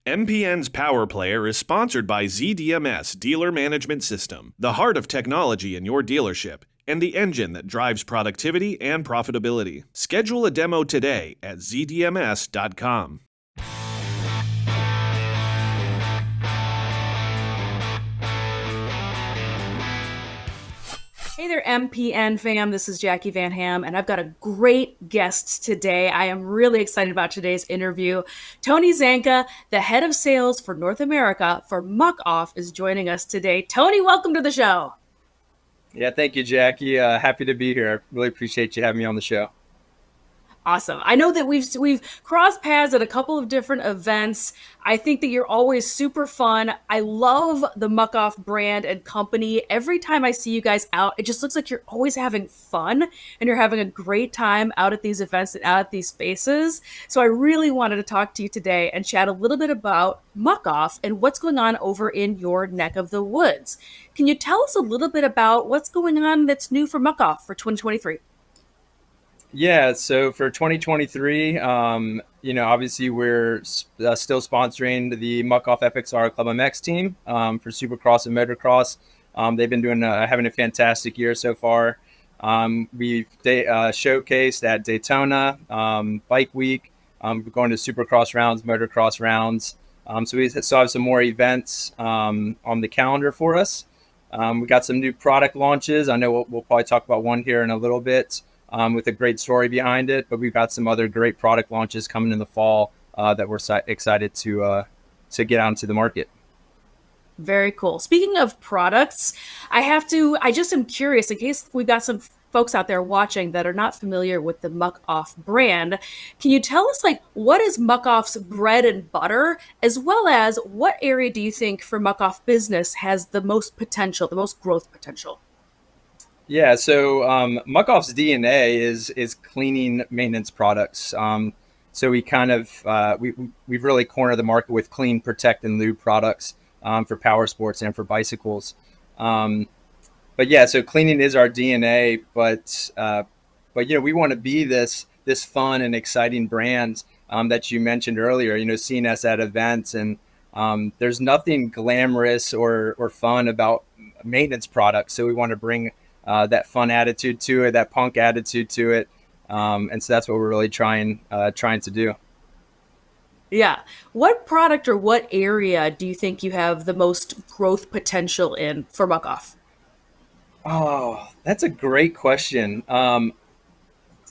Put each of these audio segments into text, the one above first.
MPN's Power Player is sponsored by ZDMS Dealer Management System, the heart of technology in your dealership and the engine that drives productivity and profitability. Schedule a demo today at zdms.com. Hey there, MPN fam. This is Jackie Van Ham, and I've got a great guest today. I am really excited about today's interview. Tony Zanca, the head of sales for North America for MucOff, is joining us today. Tony, welcome to the show. Yeah, thank you, Jackie. Happy to be here. I really appreciate you having me on the show. Awesome. I know that we've crossed paths at a couple of different events. I think that you're always super fun. I love the MucOff brand and company. Every time I see you guys out, it just looks like you're always having fun and you're having a great time out at these events and out at these spaces. So I really wanted to talk to you today and chat a little bit about MucOff and what's going on over in your neck of the woods. Can you tell us a little bit about what's going on that's new for MucOff for 2023? Yeah, so for 2023, obviously we're still sponsoring the MucOff FXR Club MX team for Supercross and Motocross. They've been having a fantastic year so far. We've showcased at Daytona, Bike Week, going to Supercross rounds, Motocross rounds. So we still have some more events on the calendar for us. We got some new product launches. I know we'll probably talk about one here in a little bit. With a great story behind it, but we've got some other great product launches coming in the fall that we're excited to get out into the market. Very cool. Speaking of products, I just am curious in case we've got some folks out there watching that are not familiar with the MucOff brand. Can you tell us what is MucOff's bread and butter, as well as what area do you think for MucOff business has the most potential, the most growth potential? Yeah, so MucOff's DNA is cleaning maintenance products. So we kind of we've really cornered the market with clean, protect, and lube products for power sports and for bicycles. But yeah, so cleaning is our DNA. But we want to be this fun and exciting brand that you mentioned earlier. Seeing us at events, and there's nothing glamorous or fun about maintenance products. So we want to bring that fun attitude to it, that punk attitude to it. And so that's what we're really trying to do. Yeah. What product or what area do you think you have the most growth potential in for MucOff? Oh, that's a great question. I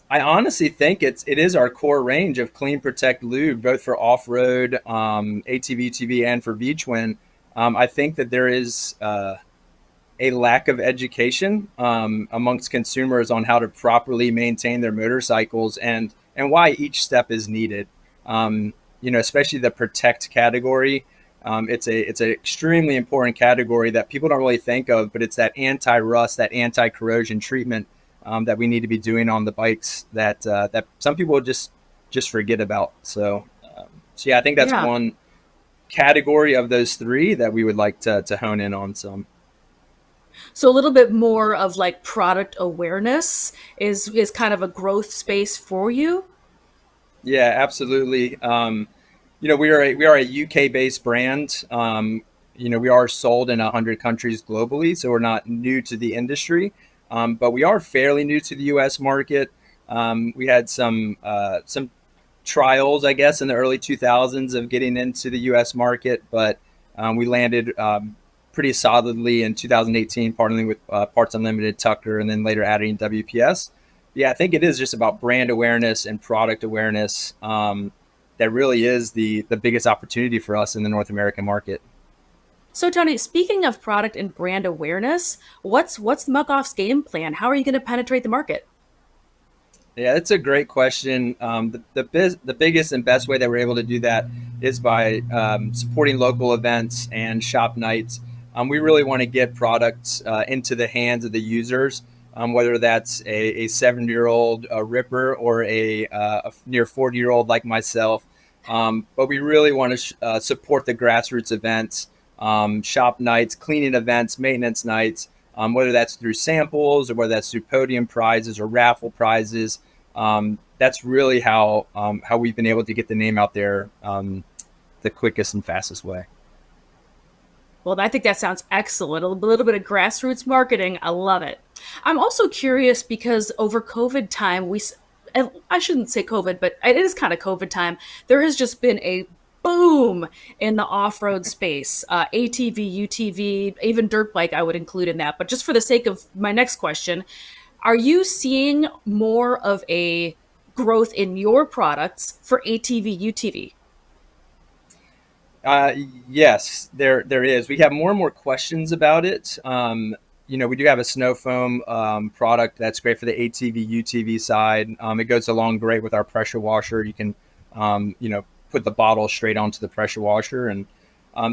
honestly think it is our core range of clean, protect, lube, both for off-road, ATV, UTV, and for V-twin. I think that there is a lack of education amongst consumers on how to properly maintain their motorcycles and why each step is needed. Especially the protect category. It's an extremely important category that people don't really think of, but it's that anti-rust, that anti-corrosion treatment that we need to be doing on the bikes that some people just forget about. So yeah, I think that's one category of those three that we would like to hone in on some. So a little bit more of product awareness is kind of a growth space for you. Yeah, absolutely. We are a UK based brand. We are sold in 100 countries globally, so we're not new to the industry, but we are fairly new to the US market. We had some trials, I guess, in the early 2000s of getting into the US market, but we landed pretty solidly in 2018, partnering with Parts Unlimited, Tucker, and then later adding WPS. Yeah, I think it is just about brand awareness and product awareness that really is the biggest opportunity for us in the North American market. So Tony, speaking of product and brand awareness, what's MucOff's game plan? How are you going to penetrate the market? Yeah, that's a great question. The biggest and best way that we're able to do that is by supporting local events and shop nights. We really want to get products into the hands of the users, whether that's a 70-year-old Ripper or a near 40-year-old like myself. But we really want to support the grassroots events, shop nights, cleaning events, maintenance nights, whether that's through samples or whether that's through podium prizes or raffle prizes. That's really how we've been able to get the name out there the quickest and fastest way. Well, I think that sounds excellent. A little bit of grassroots marketing. I love it. I'm also curious because over COVID time, and I shouldn't say COVID, but it is kind of COVID time. There has just been a boom in the off-road space. ATV, UTV, even dirt bike, I would include in that. But just for the sake of my next question, are you seeing more of a growth in your products for ATV, UTV? Yes, there is. We have more and more questions about it. We do have a snow foam product that's great for the ATV UTV side. It goes along great with our pressure washer. You can put the bottle straight onto the pressure washer, and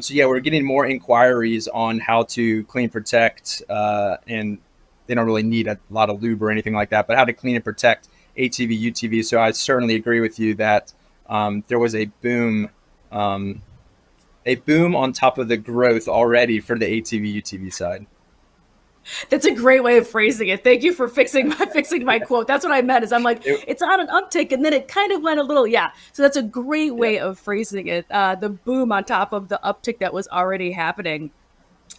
so yeah, we're getting more inquiries on how to clean protect, and they don't really need a lot of lube or anything like that, but how to clean and protect ATV UTV. So I certainly agree with you that there was a boom. A boom on top of the growth already for the ATV UTV side. That's a great way of phrasing it. Thank you for fixing my quote. That's what I meant. Is I'm like, it's on an uptick, and then it kind of went a little, yeah. So that's a great way of phrasing it. The boom on top of the uptick that was already happening.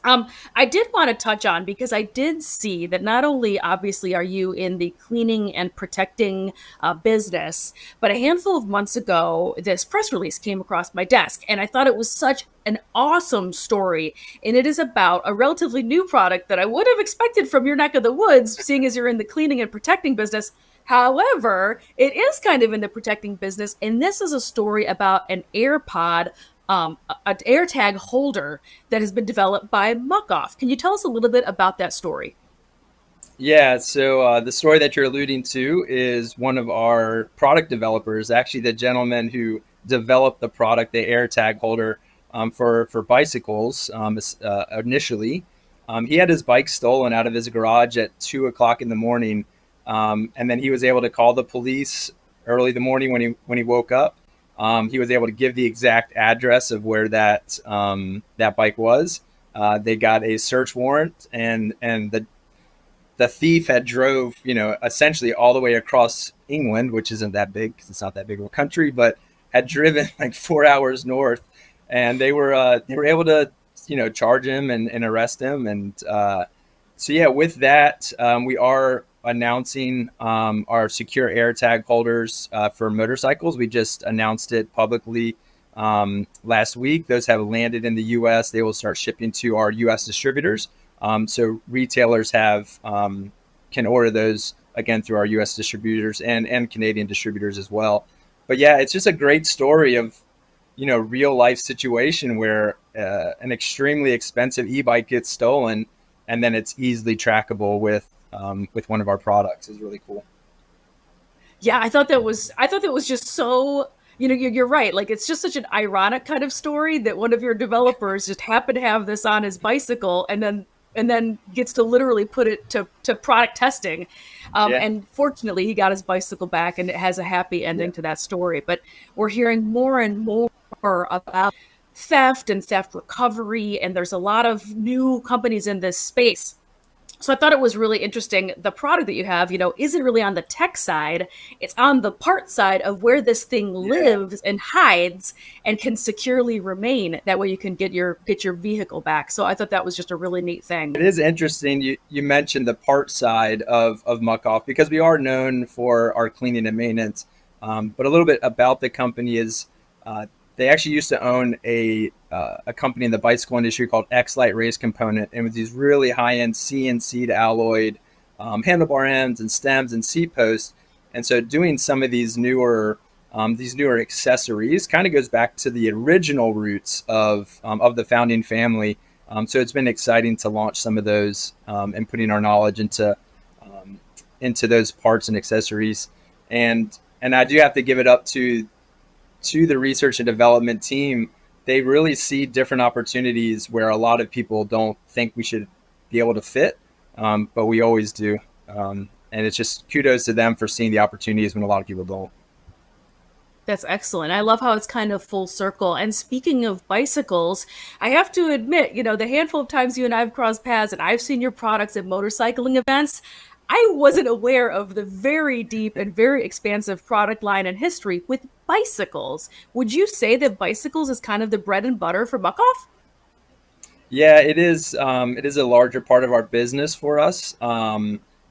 I did want to touch on, because I did see that not only obviously are you in the cleaning and protecting business, but a handful of months ago, this press release came across my desk, and I thought it was such an awesome story. And it is about a relatively new product that I would have expected from your neck of the woods, seeing as you're in the cleaning and protecting business. However, it is kind of in the protecting business, and this is a story about an AirPod, an AirTag holder that has been developed by MucOff. Can you tell us a little bit about that story? Yeah, so the story that you're alluding to is one of our product developers, actually the gentleman who developed the product, the AirTag holder for bicycles initially. He had his bike stolen out of his garage at 2 o'clock in the morning, and then he was able to call the police early the morning when he woke up. He was able to give the exact address of where that bike was. They got a search warrant, and the thief had drove, essentially all the way across England, which isn't that big because it's not that big of a country, but had driven like 4 hours north, and they were able to, charge him and arrest him. And so yeah, with that, we are announcing our secure AirTag holders for motorcycles. We just announced it publicly last week. Those have landed in the U.S. They will start shipping to our U.S. distributors. So retailers can order those again through our U.S. distributors and Canadian distributors as well. But yeah, it's just a great story of real life situation where an extremely expensive e-bike gets stolen, and then it's easily trackable with one of our products. Is really cool. Yeah, I thought that was just so, you're right. Like, it's just such an ironic kind of story that one of your developers just happened to have this on his bicycle, and then gets to literally put it to product testing. And fortunately, he got his bicycle back, and it has a happy ending to that story. But we're hearing more and more about theft and theft recovery, and there's a lot of new companies in this space. So I thought it was really interesting. The product that you have, isn't really on the tech side. It's on the part side of where this thing lives and hides and can securely remain. That way you can get your vehicle back. So I thought that was just a really neat thing. It is interesting. You mentioned the part side of MucOff, because we are known for our cleaning and maintenance. But a little bit about the company is they actually used to own a company in the bicycle industry called X-Lite Race Component, and with these really high-end CNC'd alloyed handlebar ends and stems and seat posts. And so doing some of these newer accessories kind of goes back to the original roots of the founding family. So it's been exciting to launch some of those and putting our knowledge into those parts and accessories. And I do have to give it up to the research and development team. They really see different opportunities where a lot of people don't think we should be able to fit, but we always do. And it's just kudos to them for seeing the opportunities when a lot of people don't. That's excellent. I love how it's kind of full circle. And speaking of bicycles, I have to admit, the handful of times you and I have crossed paths and I've seen your products at motorcycling events, I wasn't aware of the very deep and very expansive product line and history with bicycles. Would you say that bicycles is kind of the bread and butter for MucOff? Yeah, it is. It is a larger part of our business for us.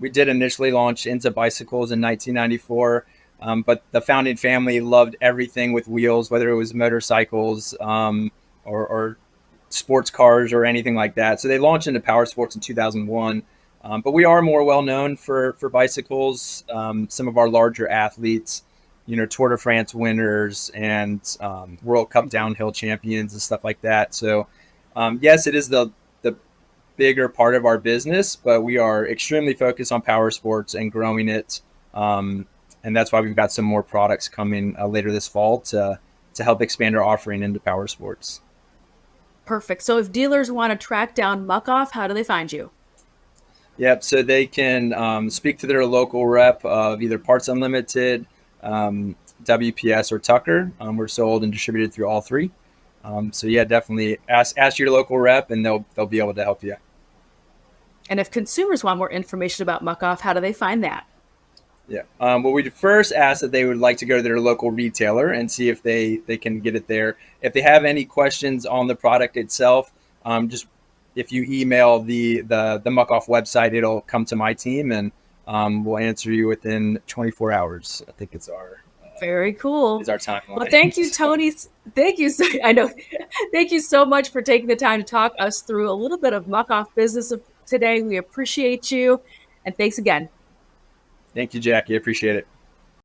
We did initially launch into bicycles in 1994, but the founding family loved everything with wheels, whether it was motorcycles or sports cars or anything like that. So they launched into Powersports in 2001. But we are more well known for bicycles. Some of our larger athletes, Tour de France winners and World Cup downhill champions and stuff like that. So yes, it is the bigger part of our business, but we are extremely focused on power sports and growing it. And that's why we've got some more products coming later this fall to help expand our offering into power sports. Perfect. So if dealers want to track down MucOff, how do they find you? Yep. So they can speak to their local rep of either Parts Unlimited, WPS, or Tucker. We're sold and distributed through all three. So yeah, definitely ask your local rep, and they'll be able to help you. And if consumers want more information about MucOff, how do they find that? Yeah. Well, we'd first ask that they would like to go to their local retailer and see if they can get it there. If they have any questions on the product itself, just if you email the MucOff website, it'll come to my team, and we'll answer you within 24 hours. I think it's our very cool. Is our timeline. Well, thank you, Tony. Thank you. I know. Thank you so much for taking the time to talk us through a little bit of MucOff business today. We appreciate you, and thanks again. Thank you, Jackie. I appreciate it.